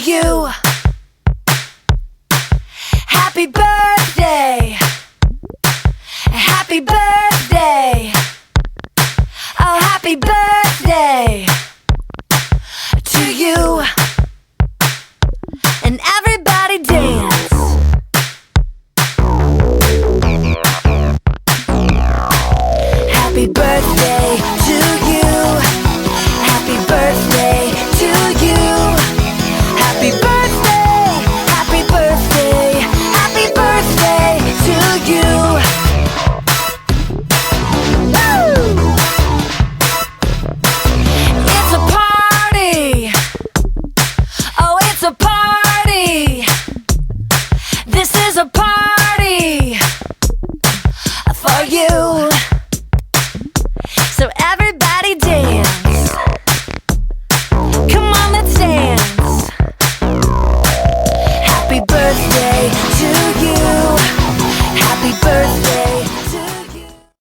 you. Happy birthday. Happy birthday. Oh, happy birthday to you. And everybody dance. Happy birthday to you. Happy birthday to you. Happy birthday. Happy birthday. Happy birthday to you. Woo! It's a party. Oh, it's a party. This is a party for you. So everybody dance. Come on, let's dance. Happy birthday.